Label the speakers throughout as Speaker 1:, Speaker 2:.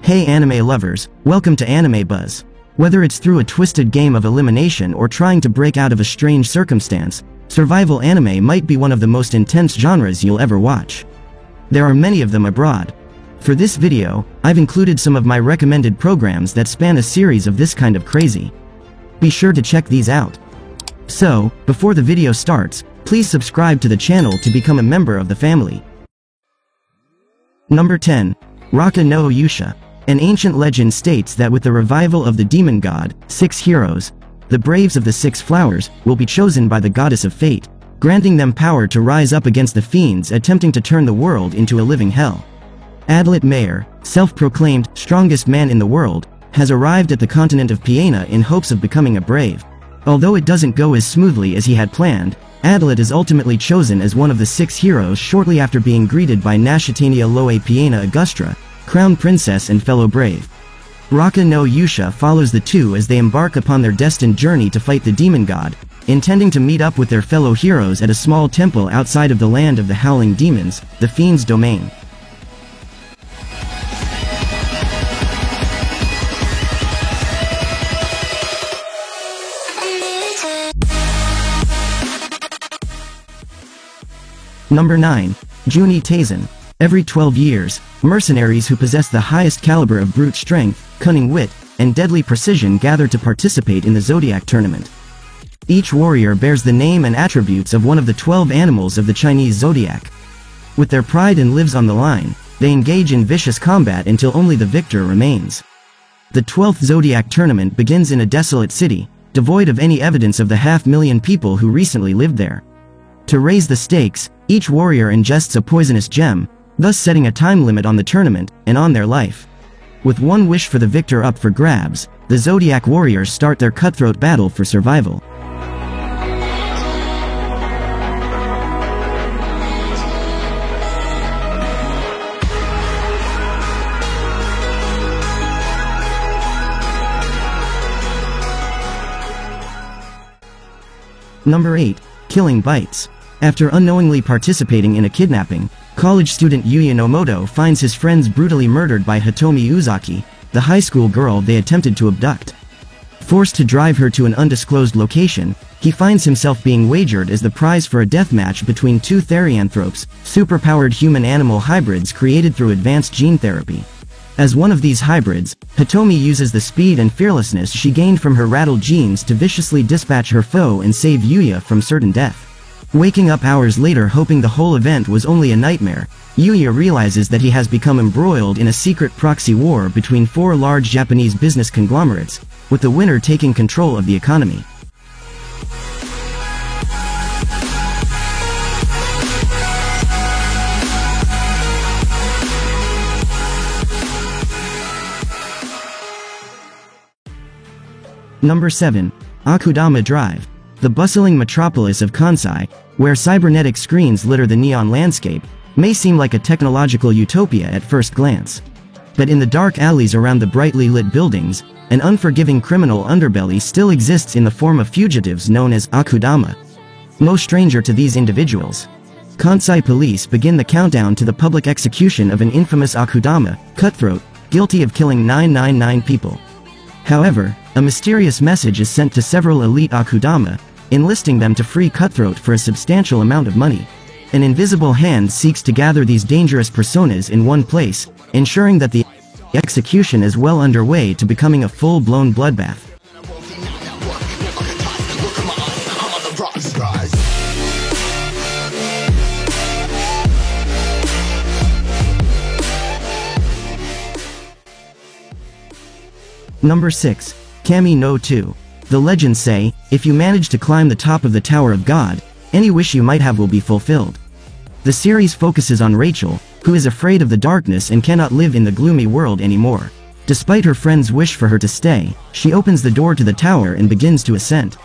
Speaker 1: Hey anime lovers, welcome to Anime Buzz. Whether it's through a twisted game of elimination or trying to break out of a strange circumstance, survival anime might be one of the most intense genres you'll ever watch. There are many of them abroad. For this video, I've included some of my recommended programs that span a series of this kind of crazy. Be sure to check these out. So, before the video starts, please subscribe to the channel to become a member of the family. Number 10. Raka no Yusha. An ancient legend states that with the revival of the demon god, 6 heroes, the braves of the 6 flowers, will be chosen by the goddess of fate, granting them power to rise up against the fiends attempting to turn the world into a living hell. Adlet Mayer, self-proclaimed strongest man in the world, has arrived at the continent of Piena in hopes of becoming a brave. Although it doesn't go as smoothly as he had planned, Adlet is ultimately chosen as one of the 6 heroes shortly after being greeted by Nashitania Loe Piena Augustra, Crown Princess and fellow brave. Raka no Yusha follows the two as they embark upon their destined journey to fight the demon god, intending to meet up with their fellow heroes at a small temple outside of the land of the howling demons, the fiend's domain. Number 9. Juni Taisen. Every 12 years, mercenaries who possess the highest caliber of brute strength, cunning wit, and deadly precision gather to participate in the Zodiac tournament. Each warrior bears the name and attributes of one of the 12 animals of the Chinese zodiac. With their pride and lives on the line, they engage in vicious combat until only the victor remains. The 12th Zodiac tournament begins in a desolate city, devoid of any evidence of the 500,000 people who recently lived there. To raise the stakes, each warrior ingests a poisonous gem, thus setting a time limit on the tournament, and on their life. With one wish for the victor up for grabs, the Zodiac warriors start their cutthroat battle for survival. Number 8. Killing Bites. After unknowingly participating in a kidnapping, college student Yuya Nomoto finds his friends brutally murdered by Hitomi Uzaki, the high school girl they attempted to abduct. Forced to drive her to an undisclosed location, he finds himself being wagered as the prize for a deathmatch between 2 therianthropes, superpowered human-animal hybrids created through advanced gene therapy. As one of these hybrids, Hitomi uses the speed and fearlessness she gained from her rattled genes to viciously dispatch her foe and save Yuya from certain death. Waking up hours later hoping the whole event was only a nightmare, Yuya realizes that he has become embroiled in a secret proxy war between 4 large Japanese business conglomerates, with the winner taking control of the economy. Number 7. Akudama Drive. The bustling metropolis of Kansai, where cybernetic screens litter the neon landscape, may seem like a technological utopia at first glance. But in the dark alleys around the brightly lit buildings, an unforgiving criminal underbelly still exists in the form of fugitives known as Akudama. No stranger to these individuals. Kansai police begin the countdown to the public execution of an infamous Akudama, cutthroat, guilty of killing 999 people. However, a mysterious message is sent to several elite Akudama, enlisting them to free Cutthroat for a substantial amount of money. An invisible hand seeks to gather these dangerous personas in one place, ensuring that the execution is well underway to becoming a full-blown bloodbath. Number 6. Kami no 2. The legends say, if you manage to climb the top of the Tower of God, any wish you might have will be fulfilled. The series focuses on Rachel, who is afraid of the darkness and cannot live in the gloomy world anymore. Despite her friend's wish for her to stay, she opens the door to the tower and begins to ascend.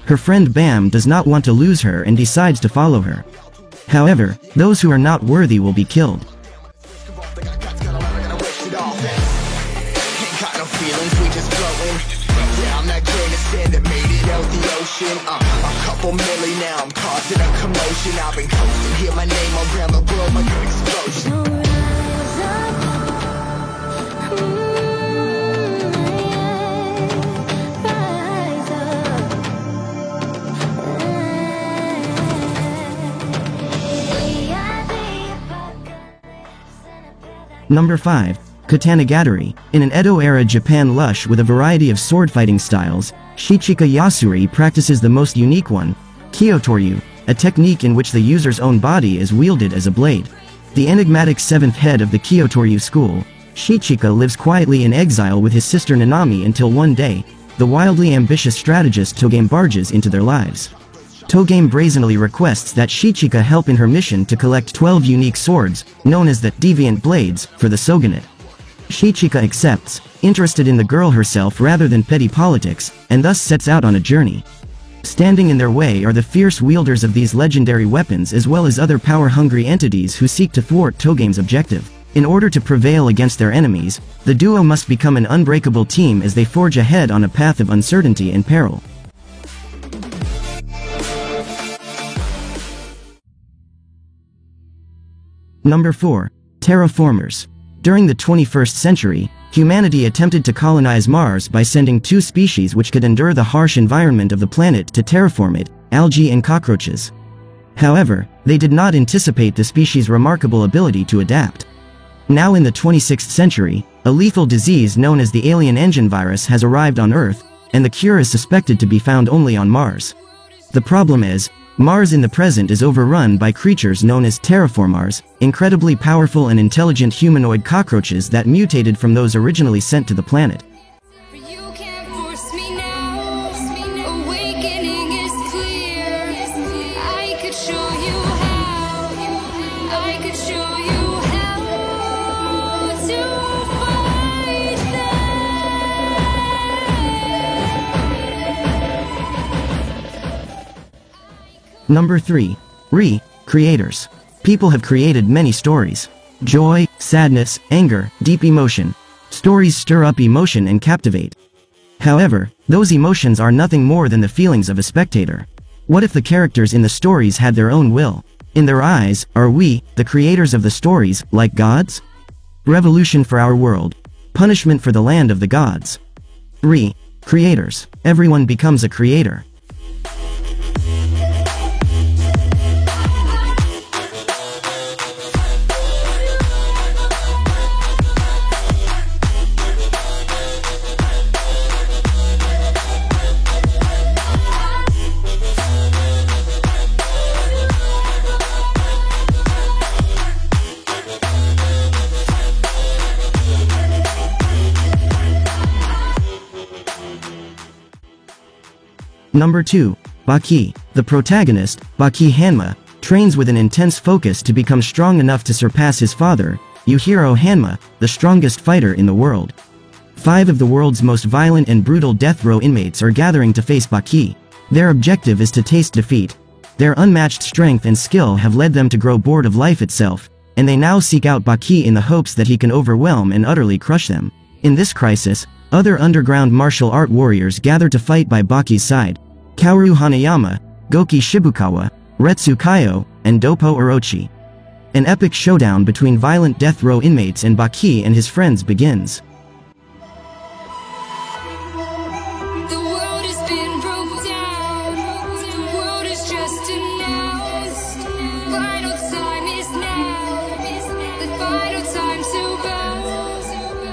Speaker 1: Her friend Bam does not want to lose her and decides to follow her. However, those who are not worthy will be killed.
Speaker 2: A couple million now, I'm causing a commotion. I've been coasting, hear my name around the world like an explosion.
Speaker 1: Number 5. Katanagatari. In an Edo-era Japan lush with a variety of sword-fighting styles, Shichika Yasuri practices the most unique one, Kyotoryu, a technique in which the user's own body is wielded as a blade. The enigmatic seventh head of the Kyotoryu school, Shichika lives quietly in exile with his sister Nanami until one day, the wildly ambitious strategist Togame barges into their lives. Togame brazenly requests that Shichika help in her mission to collect 12 unique swords, known as the Deviant Blades, for the Shogunate. Shichika accepts, interested in the girl herself rather than petty politics, and thus sets out on a journey. Standing in their way are the fierce wielders of these legendary weapons as well as other power-hungry entities who seek to thwart Togame's objective. In order to prevail against their enemies, the duo must become an unbreakable team as they forge ahead on a path of uncertainty and peril. Number 4. Terraformers. During the 21st century, humanity attempted to colonize Mars by sending two species which could endure the harsh environment of the planet to terraform it, algae and cockroaches. However, they did not anticipate the species' remarkable ability to adapt. Now in the 26th century, a lethal disease known as the alien engine virus has arrived on Earth, and the cure is suspected to be found only on Mars. The problem is, Mars in the present is overrun by creatures known as terraformars, incredibly powerful and intelligent humanoid cockroaches that mutated from those originally sent to the planet.
Speaker 3: You can't force me now. Awakening is clear. I could show you how. I could show you how to fight them.
Speaker 1: Number 3. Creators. People have created many stories. Joy, sadness, anger, deep emotion. Stories stir up emotion and captivate. However, those emotions are nothing more than the feelings of a spectator. What if the characters in the stories had their own will? In their eyes, are we, the creators of the stories, like gods? Revolution for our world. Punishment for the land of the gods. Creators. Everyone becomes a creator. Number 2. Baki. The protagonist, Baki Hanma, trains with an intense focus to become strong enough to surpass his father, Yujiro Hanma, the strongest fighter in the world. 5 of the world's most violent and brutal death row inmates are gathering to face Baki. Their objective is to taste defeat. Their unmatched strength and skill have led them to grow bored of life itself, and they now seek out Baki in the hopes that he can overwhelm and utterly crush them. In this crisis, other underground martial art warriors gather to fight by Baki's side. Kaoru Hanayama, Goki Shibukawa, Retsu Kaio, and Doppo Orochi. An epic showdown between violent death row inmates and Baki and his friends begins.
Speaker 3: The world has been broke down. The world is just announced. Final time is now. The final time to bow.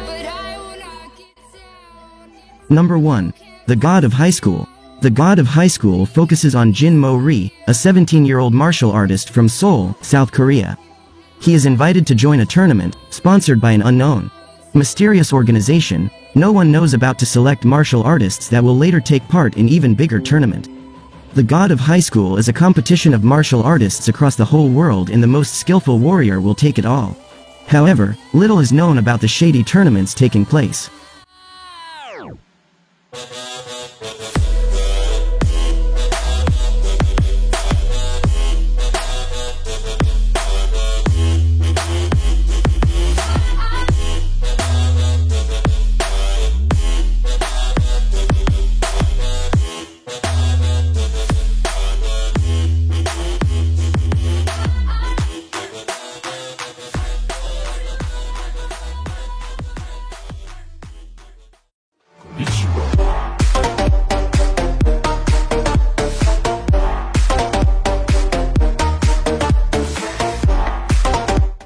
Speaker 3: But I will not get down.
Speaker 1: Number 1. The God of High School. The God of High School focuses on Jin Mo-ri, a 17-year-old martial artist from Seoul, South Korea. He is invited to join a tournament, sponsored by an unknown, mysterious organization. No one knows about to select martial artists that will later take part in even bigger tournament. The God of High School is a competition of martial artists across the whole world, and the most skillful warrior will take it all. However, little is known about the shady tournaments taking place.